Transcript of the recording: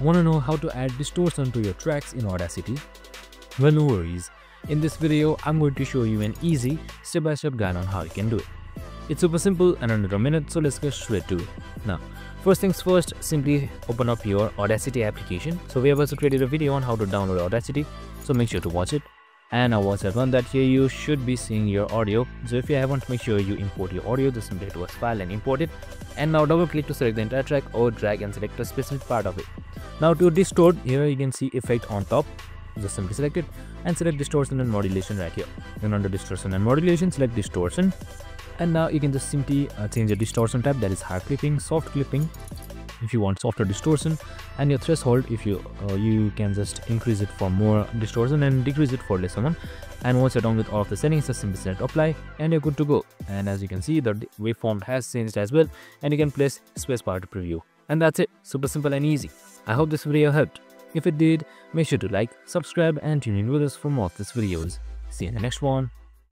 Want to know how to add distortion to your tracks in Audacity? Well, no worries. In this video, I'm going to show you an easy step-by-step guide on how you can do it. It's super simple and under a minute, so let's get straight to it. Now, first things first, simply open up your Audacity application. So we have also created a video on how to download Audacity, so make sure to watch it. And now once I've done that, here you should be seeing your audio. So if you haven't, make sure you import your audio. Just simply to a file and import it. And now double click to select the entire track or drag and select a specific part of it. Now to distort, here you can see effect on top. Just simply select it and select distortion and modulation right here. Then under distortion and modulation, select distortion. And now you can just simply change the distortion type, that is hard clipping, soft clipping if you want softer distortion, and your threshold if you can just increase it for more distortion and decrease it for lesser one. And once you're done with all of the settings, just simply select apply and you're good to go. And as you can see, the waveform has changed as well, and you can press spacebar to preview. And that's it, super simple and easy. I hope this video helped. If it did, make sure to like, subscribe and tune in with us for more of these videos. See you in the next one.